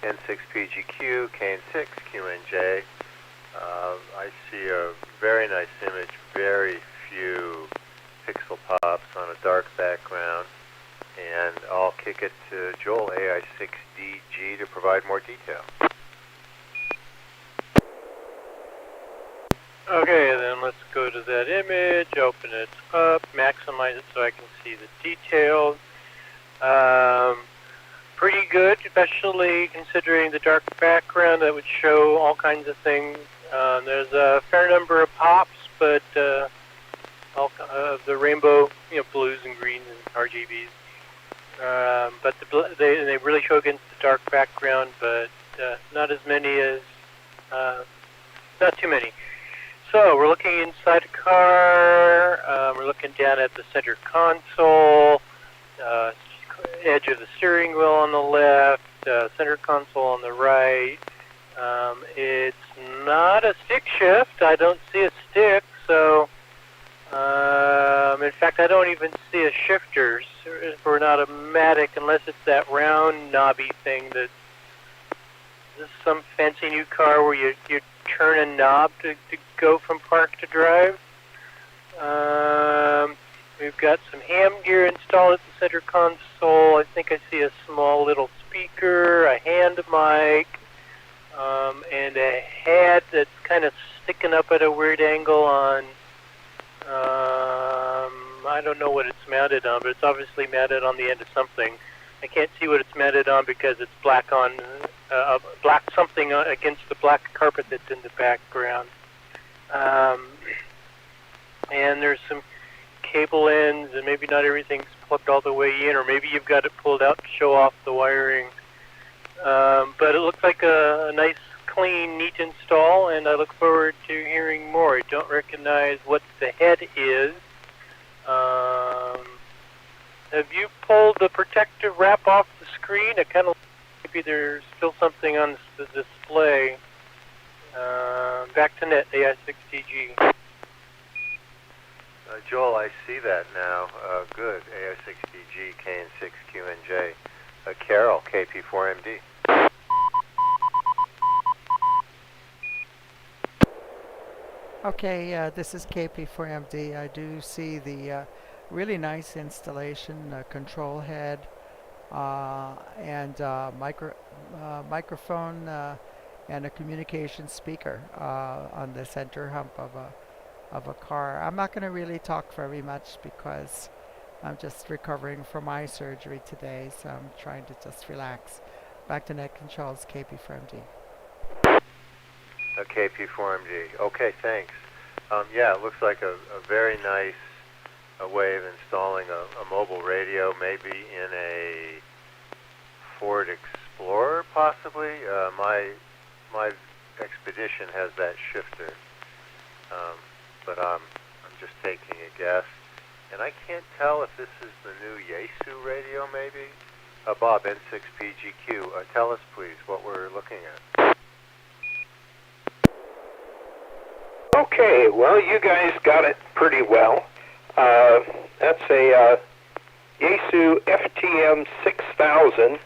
N6PGQ, N6QNJ. I see a very nice image, very few pixel pops on a dark background, and I'll kick it to Joel, AI6DG, to provide more detail. Okay, then let's go to that image, open it up, maximize it so I can see the details. Pretty good, especially considering the dark background that would show all kinds of things. There's a fair number of pops, but all of the rainbow, blues and greens and RGBs. But they really show against the dark background, but not as many as, not too many. So we're looking inside a car, we're looking down at the center console, edge of the steering wheel on the left, center console on the right. It's not a stick shift. I don't see a stick, so in fact I don't even see a shifter for an automatic unless it's that round knobby thing that this is some fancy new car where you turn a knob to go from park to drive. We've got some ham gear installed at the center console. I think I see a small little speaker, a hand mic, and a head that's kind of sticking up at a weird angle on, I don't know what it's mounted on, but it's obviously mounted on the end of something. I can't see what it's mounted on because it's black on, black something against the black carpet that's in the background. And there's some cable ends, and maybe not everything's plugged all the way in, or maybe you've got it pulled out to show off the wiring. But it looks like a nice, clean, neat install, and I look forward to hearing more. I don't recognize what the head is. Have you pulled the protective wrap off the screen? It kind of maybe there's still something on the display. Back to net, AI6DG. Joel, I see that now. Good. AI6DG, N6QNJ. Carol, KP4MD. Okay, this is KP4MD. I do see the really nice installation, control head, and microphone and a communication speaker on the center hump of a car. I'm not going to really talk very much because I'm just recovering from my surgery today, so I'm trying to just relax. Back to net controls, KP4MD. KP4MD. Okay, thanks. Yeah, it looks like a very nice way of installing a mobile radio, maybe in a Ford Explorer, possibly. My Expedition has that shifter, but I'm just taking a guess. And I can't tell if this is the new Yaesu radio, maybe. Bob, N6PGQ, tell us, please, what we're looking at. Okay, well, you guys got it pretty well. That's a Yaesu FTM 6000,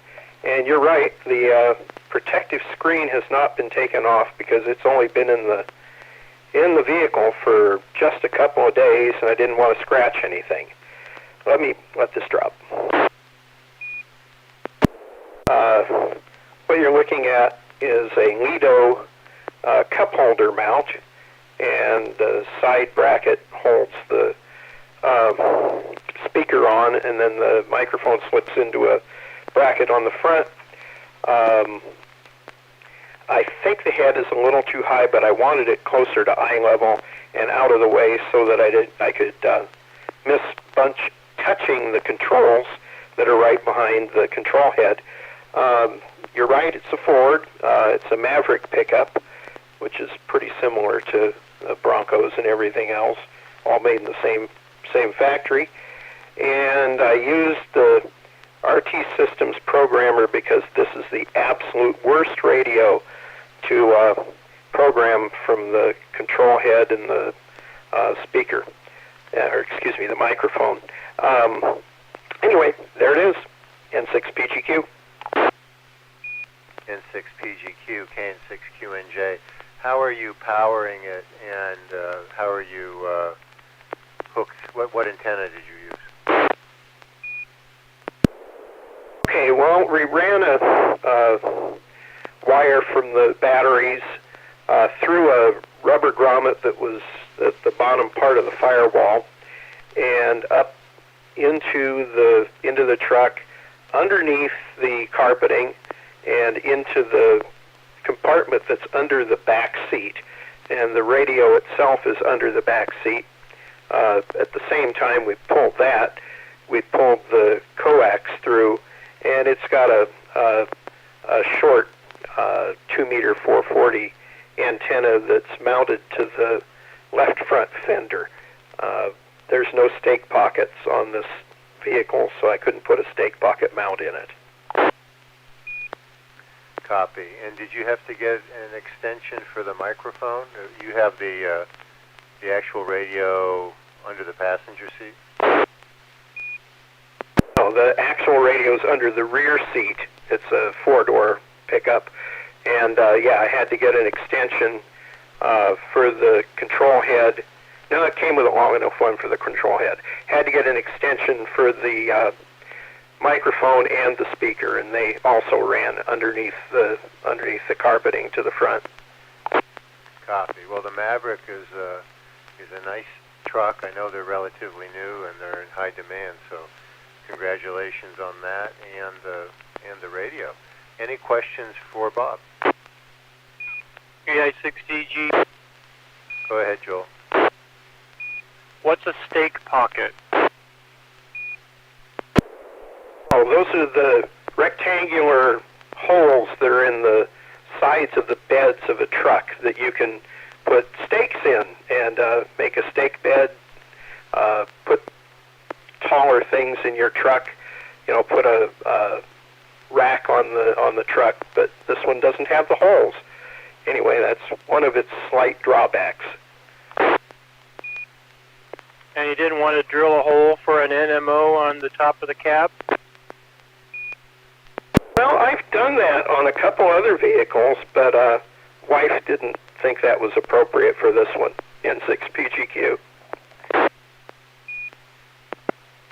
and you're right, the protective screen has not been taken off because it's only been in the vehicle for just a couple of days, and I didn't want to scratch anything. Let me let this drop. What you're looking at is a Lido cup holder mount, and the side bracket holds the speaker on, and then the microphone slips into a bracket on the front. I think the head is a little too high, but I wanted it closer to eye level and out of the way so that I could miss bunch touching the controls that are right behind the control head. You're right, it's a Ford. It's a Maverick pickup, which is pretty similar to the Broncos and everything else, all made in the same factory. And I used the RT Systems programmer because this is the absolute worst radio to program from the control head and the speaker, or excuse me, the microphone. Anyway, there it is, N6PGQ. N6PGQ, K&6QNJ. How are you powering it, and how are you hooked? What antenna did you use? Okay, well, we ran a wire from the batteries through a rubber grommet that was at the bottom part of the firewall and up into the truck, underneath the carpeting, and into the compartment that's under the back seat. And the radio itself is under the back seat. At the same time we pulled that, we pulled the coax through, and it's got a short 2-meter 440 antenna that's mounted to the left front fender. There's no stake pockets on this vehicle, so I couldn't put a stake pocket mount in it. Copy. And did you have to get an extension for the microphone? You have the actual radio under the passenger seat? No, the actual radio's under the rear seat. It's a 4-door pickup. And yeah, I had to get an extension for the control head. No, it came with a long enough one for the control head. Had to get an extension for the microphone and the speaker, and they also ran underneath the carpeting to the front. Copy. Well, the Maverick is a nice truck. I know they're relatively new and they're in high demand, so congratulations on that and the radio. Any questions for Bob? EI6DG. Go ahead, Joel. What's a stake pocket? Oh, those are the rectangular holes that are in the sides of the beds of a truck that you can put stakes in and make a stake bed, put taller things in your truck, you know, put a rack on the truck, but this one doesn't have the holes. Anyway, that's one of its slight drawbacks. And you didn't want to drill a hole for an NMO on the top of the cab? Well, I've done that on a couple other vehicles, but wife didn't think that was appropriate for this one, N6PGQ.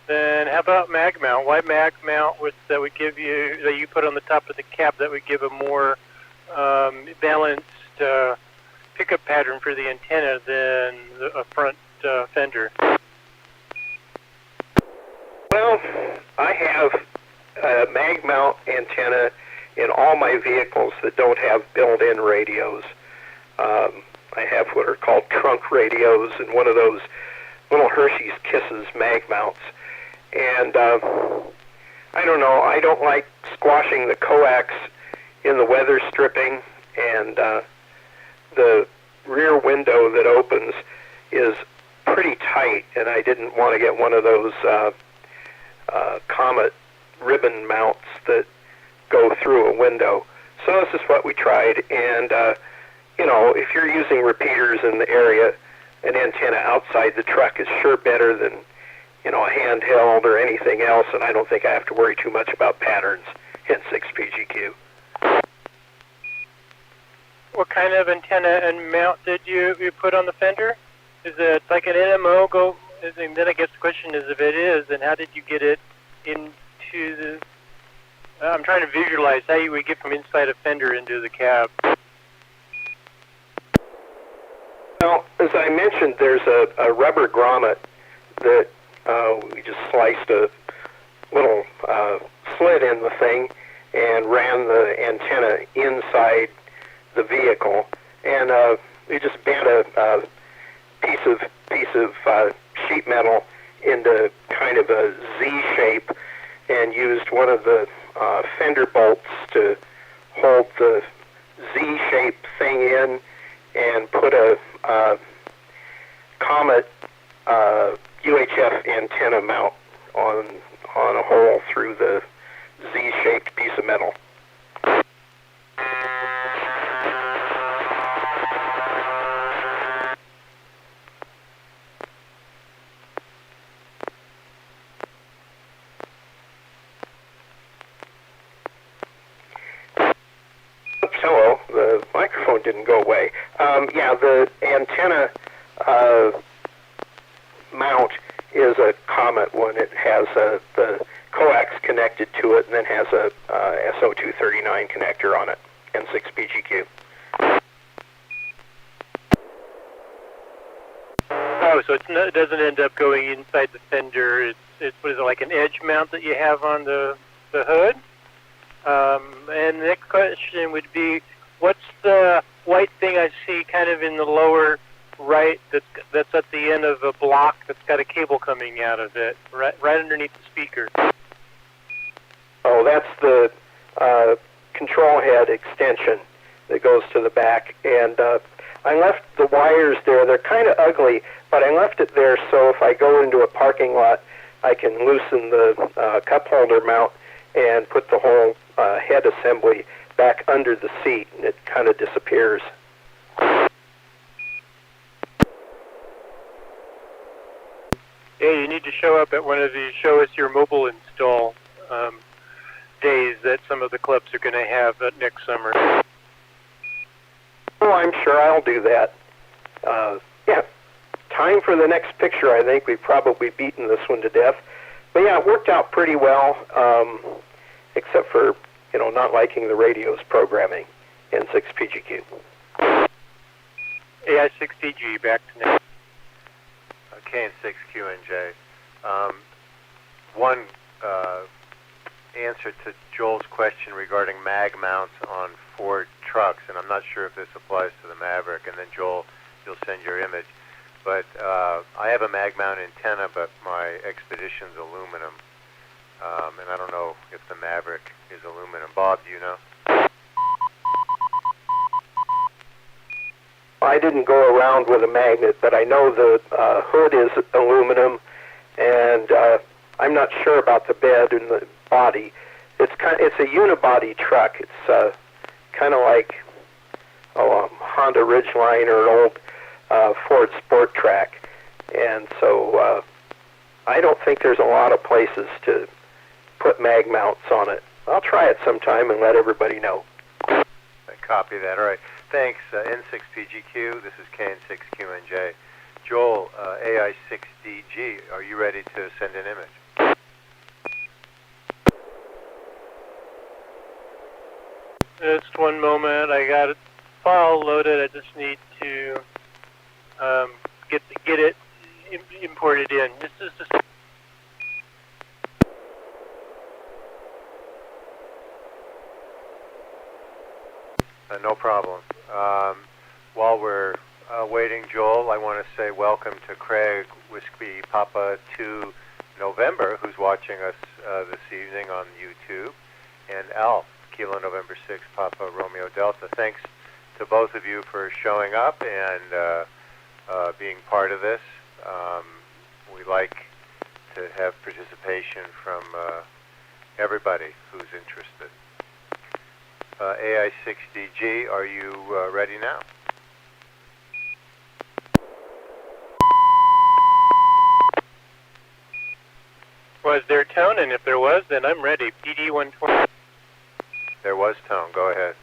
Then how about mag mount? Why mag mount that would give you, that you put on the top of the cab, that would give a more balanced pickup pattern for the antenna than a front fender? Well, I have a mag mount antenna in all my vehicles that don't have built-in radios. I have what are called trunk radios and one of those little Hershey's Kisses mag mounts. And I don't know, I don't like squashing the coax in the weather stripping, and the rear window that opens is pretty tight, and I didn't want to get one of those Comet ribbon mounts that go through a window. So this is what we tried, and you know, if you're using repeaters in the area, an antenna outside the truck is sure better than, you know, a handheld or anything else, and I don't think I have to worry too much about patterns in N6PGQ. What kind of antenna and mount did you put on the fender? Is it like an NMO? And then I guess the question is, if it is, then how did you get it into the... I'm trying to visualize how you would get from inside a fender into the cab. Well, as I mentioned, there's a rubber grommet that we just sliced a little slit in the thing and ran the antenna inside the vehicle, and we just bent a piece of sheet metal into kind of a Z shape and used one of the fender bolts to hold the Z-shaped thing in, and put a Comet UHF antenna mount on a hole through the Z-shaped piece of metal. one didn't go away. Yeah, the antenna mount is a Comet one. It has the coax connected to it, and then has a SO239 connector on it, N6PGQ. Oh, so it doesn't end up going inside the fender. It's what is it, like an edge mount that you have on the hood? And the next question would be, what's the white thing I see kind of in the lower right that's at the end of a block that's got a cable coming out of it, right underneath the speaker? Oh, that's the control head extension that goes to the back. And I left the wires there. They're kind of ugly, but I left it there so if I go into a parking lot, I can loosen the cup holder mount and put the whole head assembly back under the seat, and it kind of disappears. Yeah, you need to show up at one of these show us your mobile install days that some of the clubs are going to have next summer. Oh, I'm sure I'll do that. Yeah, time for the next picture. I think we've probably beaten this one to death. But yeah, it worked out pretty well, except for, not liking the radio's programming, N6PGQ. AI6DG, back to now. KN6QNJ. One answer to Joel's question regarding mag mounts on Ford trucks, and I'm not sure if this applies to the Maverick, and then Joel, you'll send your image. But I have a mag mount antenna, but my Expedition's aluminum, and I don't know if the Maverick is aluminum. Bob, do you know? I didn't go around with a magnet, but I know the hood is aluminum, and I'm not sure about the bed and the body. It's a unibody truck. It's kind of like a Honda Ridgeline or an old Ford Sport Track, and so I don't think there's a lot of places to put mag mounts on it. I'll try it sometime and let everybody know. I copy that. All right. Thanks, N6PGQ. This is KN6QNJ. Joel, AI6DG, are you ready to send an image? Just one moment. I got a file loaded. I just need to get it imported in. This is just. No problem. While we're waiting, Joel, I want to say welcome to Craig Whiskey Papa 2 November, who's watching us this evening on YouTube, and Alf, Kilo November 6 Papa Romeo Delta. Thanks to both of you for showing up and being part of this. We like to have participation from everybody who's interested. AI6DG, are you ready now? Was there tone? And if there was, then I'm ready. PD 120. There was tone. Go ahead.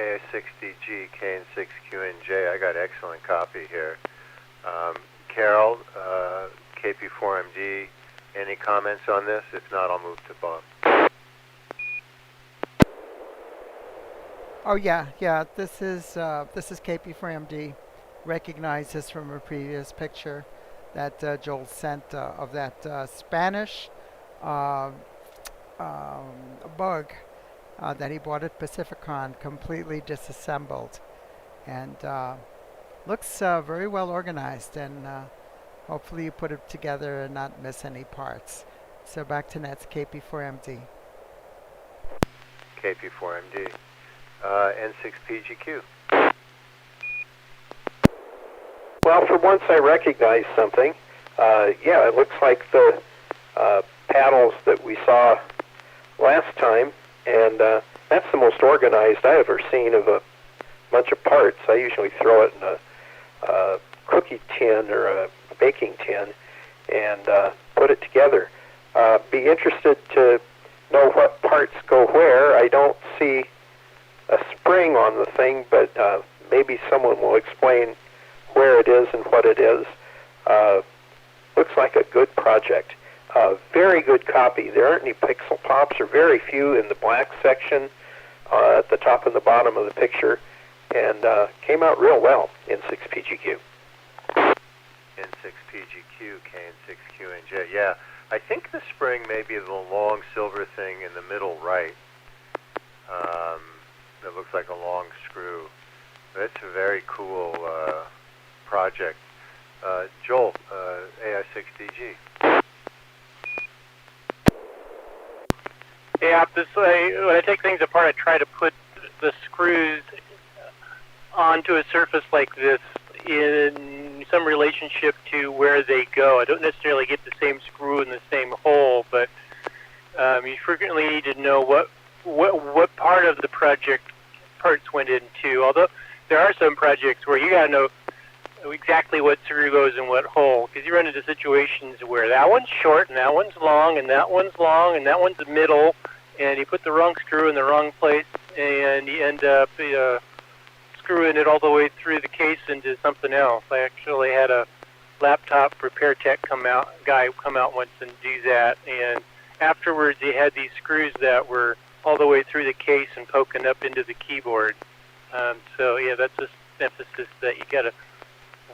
AI60G, K6QNJ. I got excellent copy here. Carol, KP4MD, any comments on this? If not, I'll move to Bob. Oh yeah, This is KP4MD. Recognize this from a previous picture that Joel sent of that Spanish uh, bug that he bought at Pacificon, completely disassembled, and looks very well organized. And hopefully you put it together and not miss any parts. So back to Net's KP4MD. KP4MD. N6PGQ. Well, for once I recognize something. Yeah, it looks like the paddles that we saw last time, and that's the most organized I ever seen of a bunch of parts. I usually throw it in a cookie tin or a baking tin and put it together. Be interested to know what parts go where. I don't see a spring on the thing, but maybe someone will explain where it is and what it is. Looks like a good project. Very good copy. There aren't any pixel pops, or very few in the black section at the top and the bottom of the picture, and came out real well in 6PGQ. N6PGQ, K6QNJ. Yeah, I think the spring may be the long silver thing in the middle right. It looks like a long screw. It's a very cool project. Joel, AI6DG. Yeah, when I take things apart, I try to put the screws onto a surface like this in some relationship to where they go. I don't necessarily get the same screw in the same hole, but you frequently need to know what part of the project parts went into. Although there are some projects where you got to know exactly what screw goes in what hole, because you run into situations where that one's short and that one's long and that one's long and that one's the middle, and you put the wrong screw in the wrong place and you end up screwing it all the way through the case into something else. I actually had a laptop repair tech guy come out once and do that, and afterwards he had these screws that were all the way through the case and poking up into the keyboard. So yeah, that's just emphasis that you got to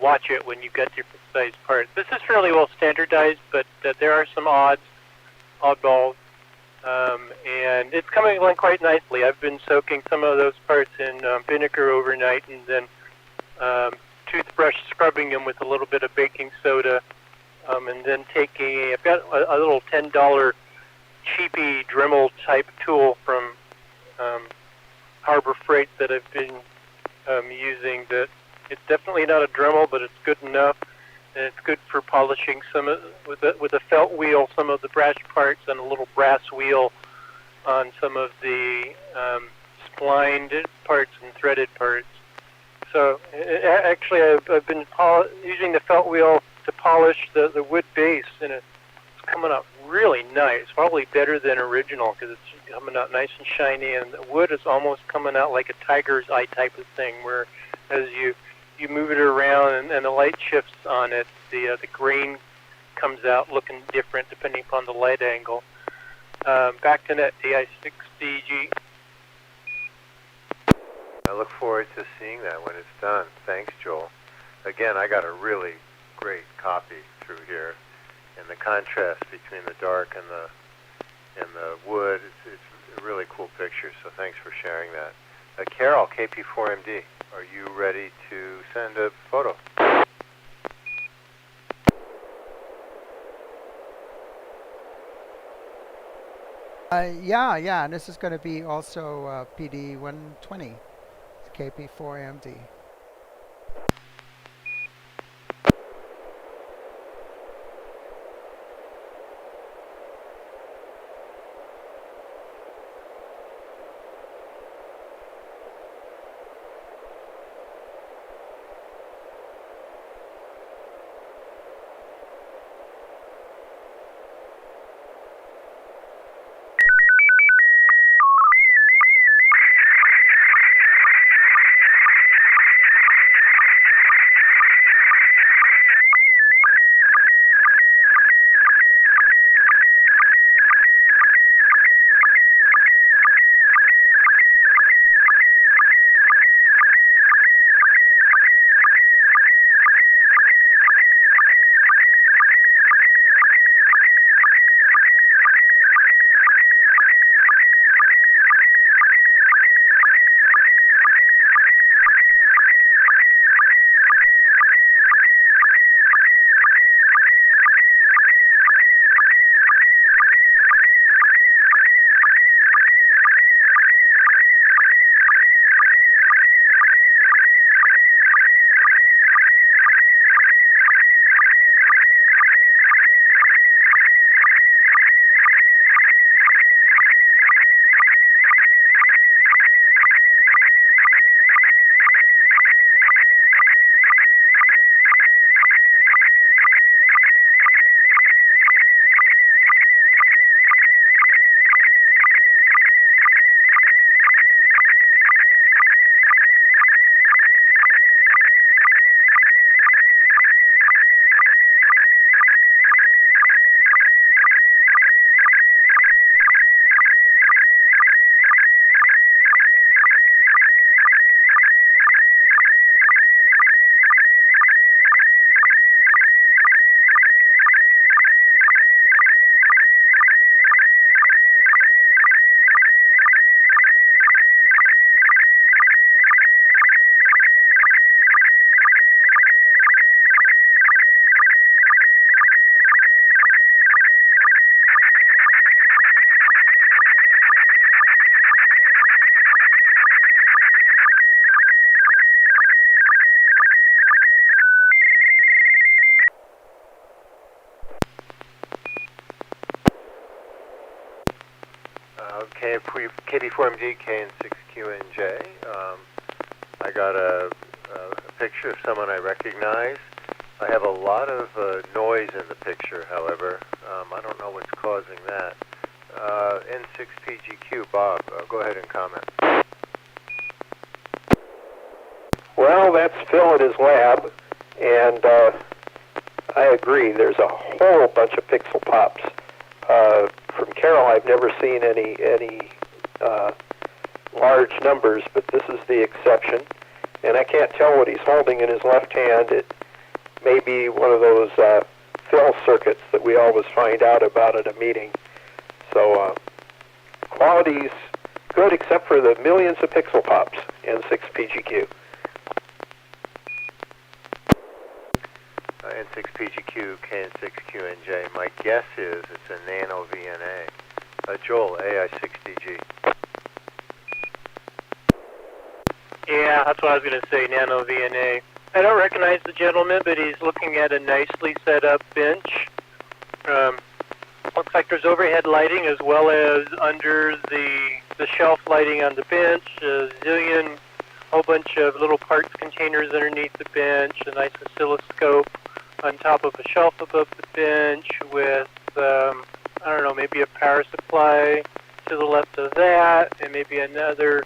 watch it when you've got different size parts. This is fairly well standardized, but there are some oddballs, and it's coming along quite nicely. I've been soaking some of those parts in vinegar overnight, and then toothbrush scrubbing them with a little bit of baking soda, and then I've got a little $10 cheapy Dremel type tool from Harbor Freight that I've been using. That it's definitely not a Dremel, but it's good enough, and it's good for polishing with a felt wheel some of the brass parts, and a little brass wheel on some of the splined parts and threaded parts. So actually, I've been using the felt wheel to polish the wood base, and it's coming out really nice. Probably better than original, because it's coming out nice and shiny, and the wood is almost coming out like a tiger's eye type of thing, where as you move it around and the light shifts on it, the grain comes out looking different depending upon the light angle. Back to Net, AI6DG. I look forward to seeing that when it's done. Thanks, Joel. Again, I got a really great copy through here, and the contrast between the dark and the wood, it's a really cool picture, so thanks for sharing that. Carol, KP4MD, are you ready to send a photo? Yeah, and this is going to be also PD 120, KP4MD. KB4MD, KN6QNJ. I got a picture of someone I recognize. I have a lot of noise in the picture, however. I don't know what's causing that. N6PGQ, Bob, go ahead and comment. Well, that's Phil at his lab, and I agree. There's a whole bunch of pixel pops. From Carol, I've never seen any large numbers, but this is the exception. And I can't tell what he's holding in his left hand. It may be one of those fill circuits that we always find out about at a meeting. So quality's good except for the millions of pixel pops in 6PGQ. N6PGQ, KN6QNJ. My guess is it's a nano VNA. Joel, AI6DG. Yeah, that's what I was going to say, nano VNA. I don't recognize the gentleman, but he's looking at a nicely set up bench. Looks like there's overhead lighting as well as under the shelf lighting on the bench. A zillion, whole bunch of little parts containers underneath the bench. A nice oscilloscope on top of a shelf above the bench with, I don't know, maybe a power supply to the left of that, and maybe another.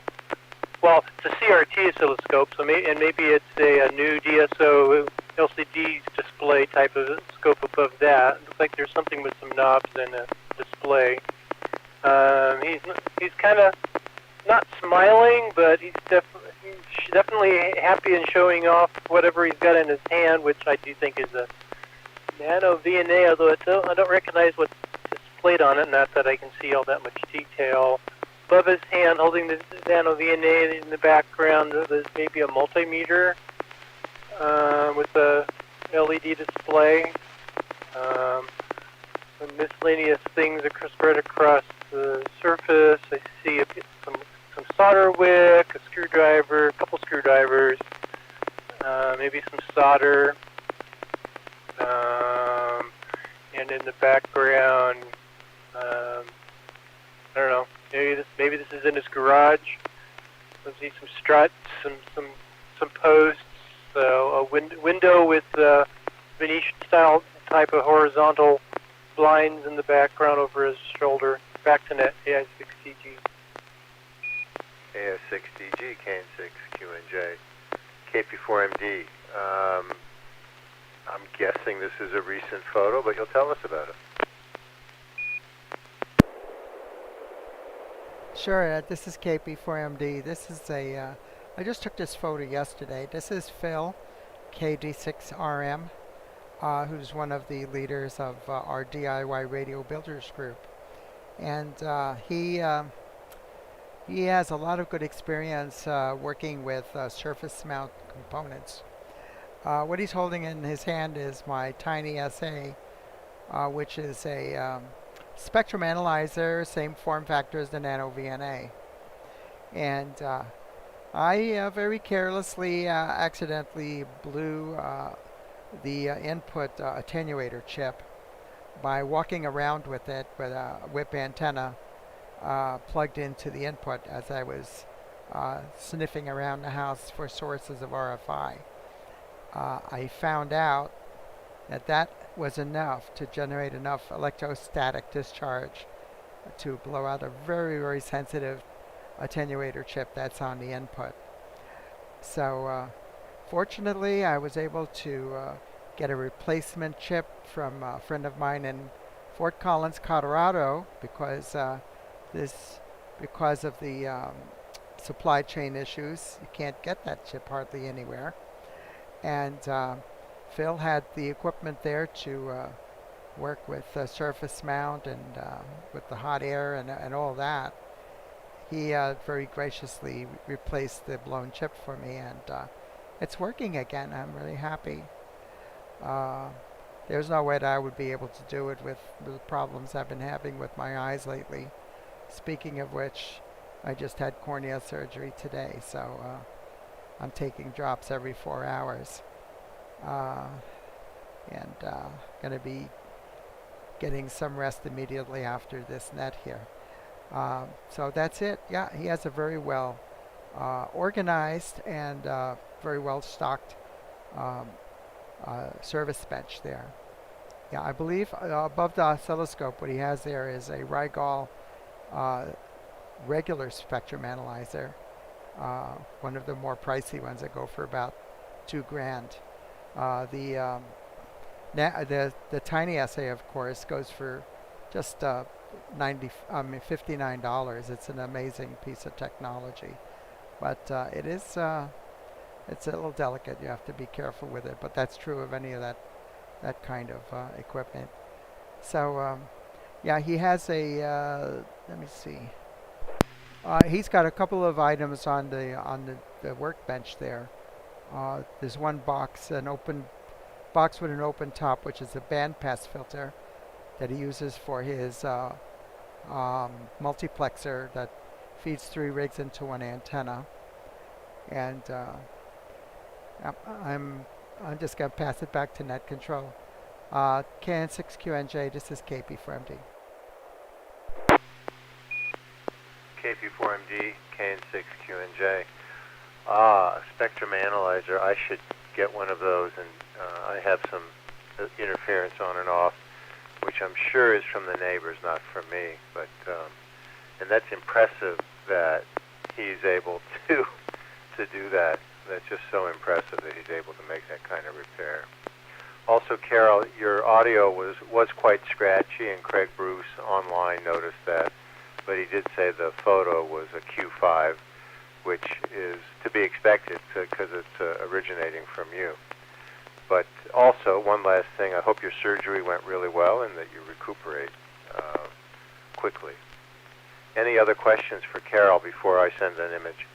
Well, it's a CRT oscilloscope, so maybe it's a new DSO LCD display type of scope above that. Looks like there's something with some knobs and a display. He's kind of not smiling, but he's definitely happy and showing off whatever he's got in his hand, which I do think is a nano VNA, although I don't recognize what's displayed on it, not that I can see all that much detail. Above his hand, holding the nano VNA in the background, there's maybe a multimeter with a LED display. Some miscellaneous things are spread across the surface. I see some solder wick, a screwdriver, a couple screwdrivers, maybe some solder, and in the background, I don't know. Maybe this is in his garage. I see some struts, some posts, a window with Venetian-style type of horizontal blinds in the background over his shoulder. Back to net, AI6DG. AI6DG, KN6QNJ, KP4MD. I'm guessing this is a recent photo, but you'll tell us about it. Sure, this is KP4MD. This is I just took this photo yesterday. This is Phil, KD6RM, who's one of the leaders of our DIY Radio Builders group. And he has a lot of good experience working with surface mount components. What he's holding in his hand is my tiny SA, which is a spectrum analyzer, same form factor as the nano VNA. And I very carelessly accidentally blew the input attenuator chip by walking around with it with a whip antenna plugged into the input as I was sniffing around the house for sources of RFI. I found out that was enough to generate enough electrostatic discharge to blow out a very, very sensitive attenuator chip that's on the input. So fortunately, I was able to get a replacement chip from a friend of mine in Fort Collins, Colorado, because of the supply chain issues. You can't get that chip hardly anywhere. And Phil had the equipment there to work with surface mount and with the hot air and all that. He very graciously replaced the blown chip for me, and it's working again. I'm really happy. There's no way that I would be able to do it with the problems I've been having with my eyes lately. Speaking of which, I just had cornea surgery today, so I'm taking drops every 4 hours. And going to be getting some rest immediately after this net here. So that's it. Yeah, he has a very well organized and very well stocked um, service bench there. Yeah, I believe above the oscilloscope, what he has there is a Rigol uh, regular spectrum analyzer, one of the more pricey ones that go for about $2,000. The tiny essay, of course, goes for just $59. It's an amazing piece of technology, but it's a little delicate. You have to be careful with it, but that's true of any of that kind of equipment. So yeah, he has a let me see. He's got a couple of items on the workbench there. There's one box, an open box with an open top, which is a bandpass filter that he uses for his multiplexer that feeds 3 rigs into one antenna. And I'm just gonna pass it back to net control. KN6QNJ, this is KP4MD. KP4MD, KN6QNJ. Spectrum analyzer. I should get one of those, and I have some interference on and off, which I'm sure is from the neighbors, not from me. But and that's impressive that he's able to do that. That's just so impressive that he's able to make that kind of repair. Also, Carol, your audio was quite scratchy, and Craig Bruce online noticed that, but he did say the photo was a Q5, which is to be expected because it's originating from you. But also, one last thing, I hope your surgery went really well and that you recuperate quickly. Any other questions for Carol before I send an image?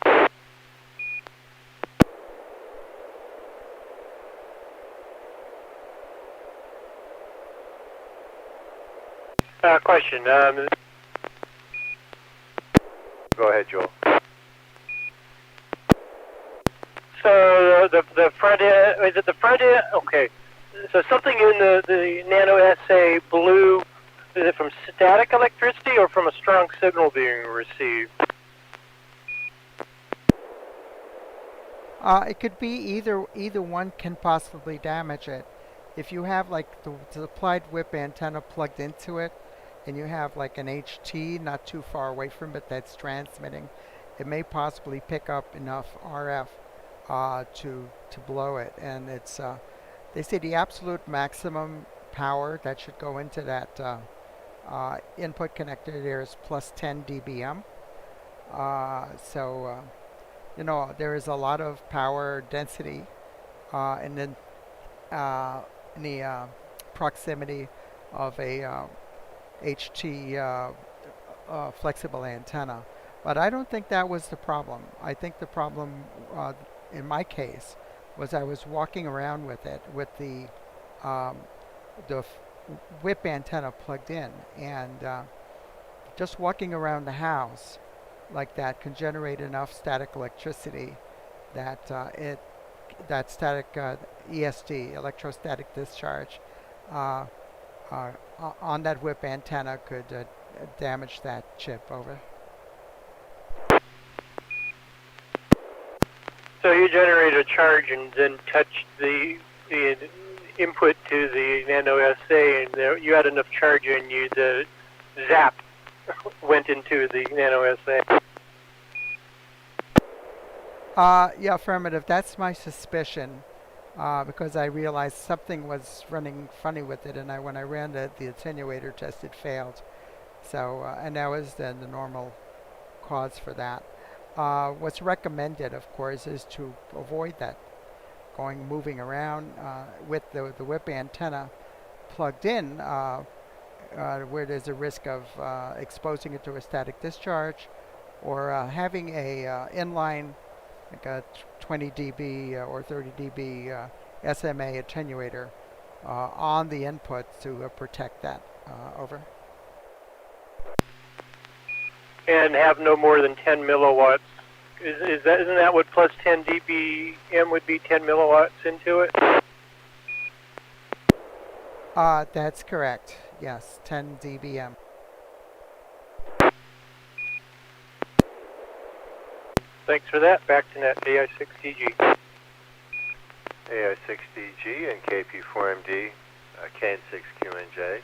Question. Go ahead, Joel. So the front end, is it the front end? Okay. So something in the Nano SA blue, is it from static electricity or from a strong signal being received? It could be either one can possibly damage it. If you have like the supplied whip antenna plugged into it, and you have like an HT not too far away from it that's transmitting, it may possibly pick up enough RF to blow it. And it's they say the absolute maximum power that should go into that input connector there is plus 10 dBm. So you know, there is a lot of power density and then in the proximity of a HT flexible antenna. But I don't think that was the problem. I think the problem in my case was I was walking around with it with the whip antenna plugged in, and just walking around the house like that can generate enough static electricity that that static ESD, electrostatic discharge, on that whip antenna could damage that chip over. So you generate a charge and then touch the input to the Nano SA, and there, you had enough charge in you, the zap went into the Nano SA. Yeah, affirmative. That's my suspicion, because I realized something was running funny with it, and when I ran the attenuator test, it failed. So, and that was the normal cause for that. What's recommended, of course, is to avoid that moving around with the whip antenna plugged in, where there's a risk of exposing it to a static discharge, or having a inline, like a 20 dB or 30 dB SMA attenuator on the input to protect that. Over. And have no more than 10 milliwatts. Isn't that what plus 10 dBm would be, 10 milliwatts into it? That's correct. Yes, 10 dBm. thanks for that. Back to net AI6DG. AI6DG and KP4MD, KN6QNJ.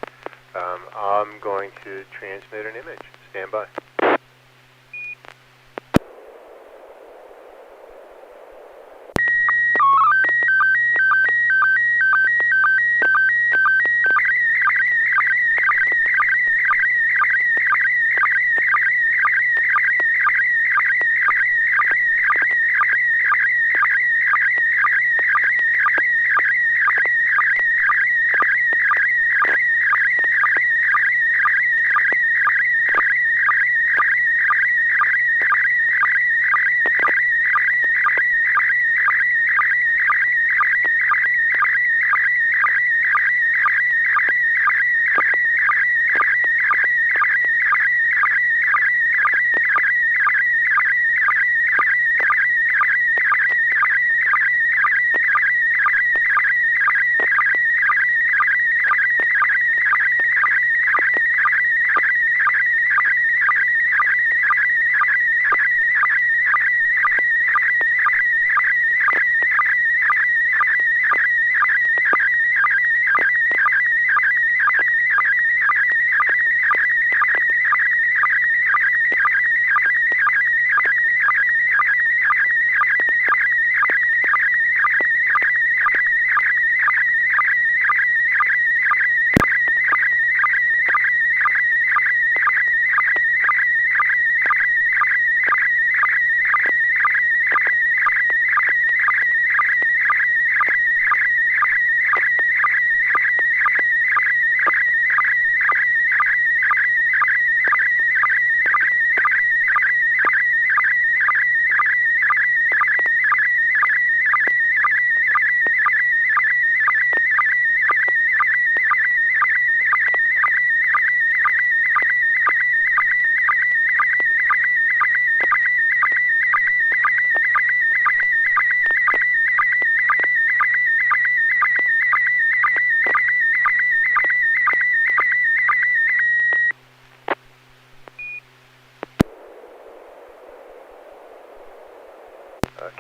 I'm going to transmit an image. Stand by.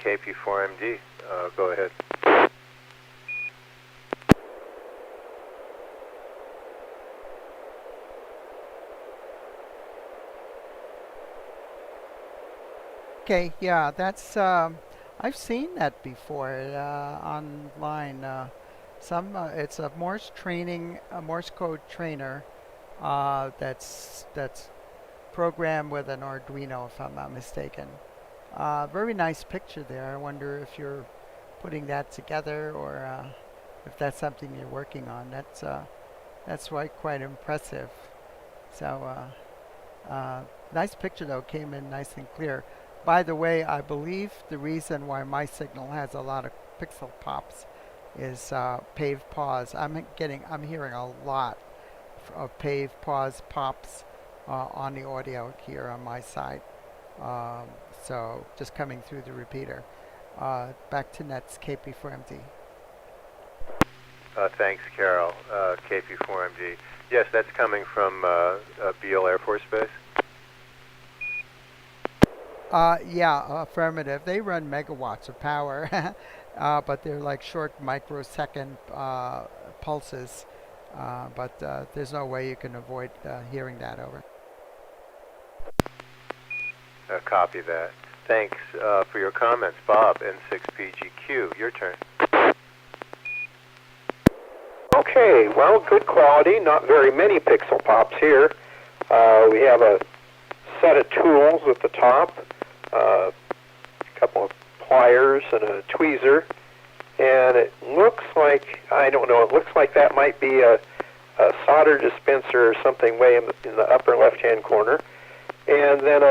KP4MD, go ahead. Okay, yeah, that's I've seen that before online. It's a Morse code trainer that's programmed with an Arduino, if I'm not mistaken. Very nice picture there. I wonder if you're putting that together or if that's something you're working on. That's quite impressive. So nice picture though, came in nice and clear. By the way, I believe the reason why my signal has a lot of pixel pops is pave pause. I'm hearing a lot of pave pause pops on the audio here on my side. So just coming through the repeater. Back to Nets KP4MD. Thanks, Carol. KP4MD. Yes, that's coming from Beale Air Force Base. Yeah, affirmative. They run megawatts of power, but they're like short microsecond pulses. But there's no way you can avoid hearing that over. Copy that. Thanks for your comments, Bob. N6PGQ, your turn. Okay, well, good quality, not very many pixel pops here. We have a set of tools at the top, a couple of pliers and a tweezer, and it looks like, I don't know, it looks like that might be a solder dispenser or something way in the upper left-hand corner, and then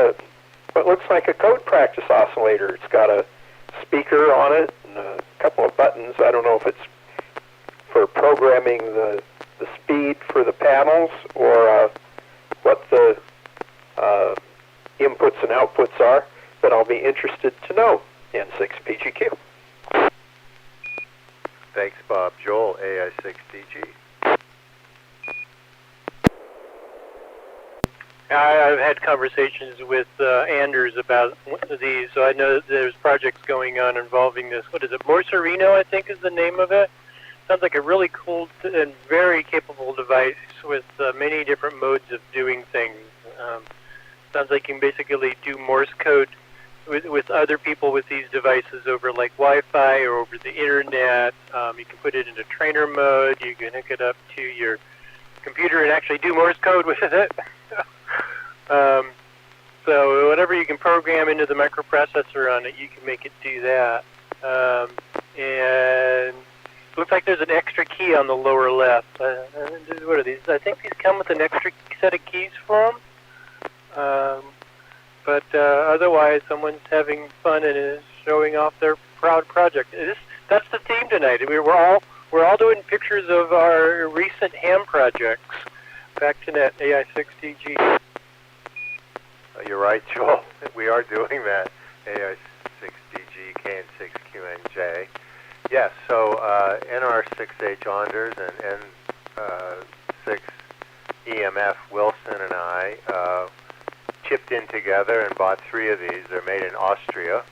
what looks like a code practice oscillator. It's got a speaker on it and a couple of buttons. I don't know if it's for programming the speed for the panels or what the inputs and outputs are, but I'll be interested to know. N6PGQ. Thanks, Bob. Joel, AI6DG. I've had conversations with Anders about these, so I know that there's projects going on involving this. What is it? Morcerino, I think, is the name of it. Sounds like a really cool and very capable device with many different modes of doing things. Sounds like you can basically do Morse code with other people with these devices over like Wi-Fi or over the internet. You can put it into trainer mode. You can hook it up to your computer and actually do Morse code with it. So whatever you can program into the microprocessor on it, you can make it do that. And it looks like there's an extra key on the lower left. What are these? I think these come with an extra set of keys for them. But otherwise, someone's having fun and is showing off their proud project. That's the theme tonight. We're all doing pictures of our recent ham projects. Back to net, AI6DG. You're right, Joel. We are doing that. AI6DG, K6QNJ. Yes, so NR6H Anders and N6EMF Wilson and I chipped in together and bought 3 of these. They're made in Austria,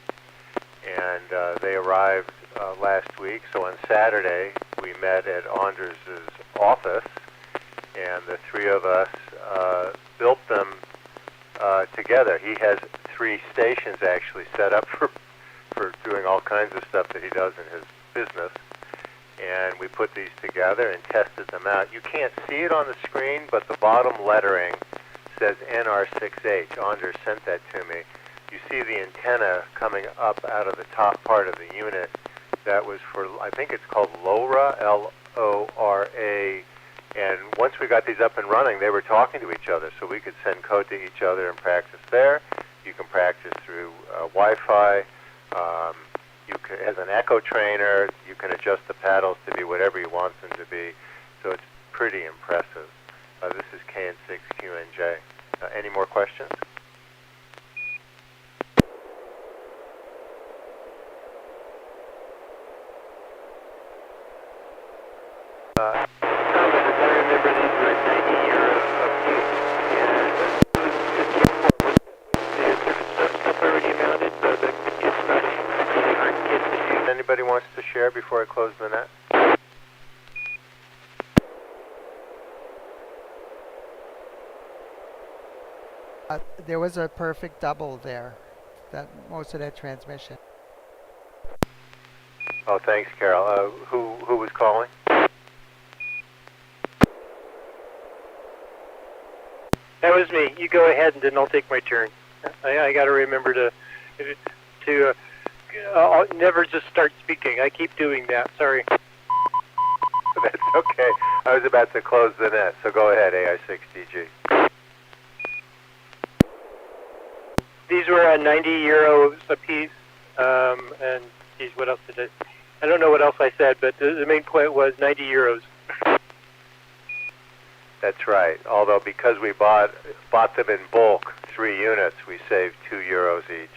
and they arrived last week. So on Saturday, we met at Anders' office, and the 3 of us built them together. He has 3 stations actually set up for doing all kinds of stuff that he does in his business, and we put these together and tested them out. You can't see it on the screen, but the bottom lettering says NR6H. Anders sent that to me. You see the antenna coming up out of the top part of the unit. That was for, I think it's called LoRa, L-O-R-A. And once we got these up and running, they were talking to each other, so we could send code to each other and practice there. You can practice through Wi-Fi. As an echo trainer, you can adjust the paddles to be whatever you want them to be. So it's pretty impressive. This is K6QNJ. Any more questions? Anybody wants to share before I close the net? There was a perfect double there, most of that transmission. Oh, thanks, Carol. Who was calling? That was me. You go ahead, and then I'll take my turn. I got to remember to never just start speaking. I keep doing that. Sorry. That's okay. I was about to close the net, so go ahead, AI6DG. These were 90 euros a piece, and geez, what else did I don't know what else I said, but the main point was 90 euros. That's right. Although because we bought them in bulk, 3 units, we saved 2 euros each.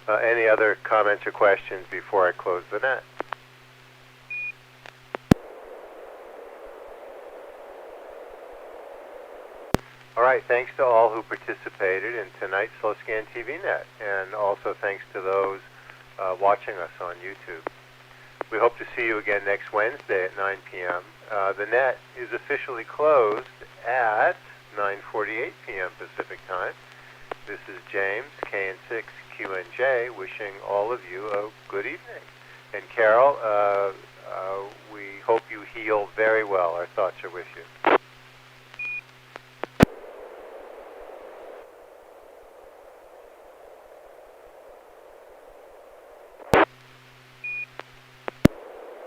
Any other comments or questions before I close the net? All right, thanks to all who participated in tonight's SlowScan TV Net, and also thanks to those watching us on YouTube. We hope to see you again next Wednesday at 9 p.m. The net is officially closed at 9:48 p.m. Pacific Time. This is James, K6QNJ, wishing all of you a good evening. And Carol, we hope you heal very well. Our thoughts are with you.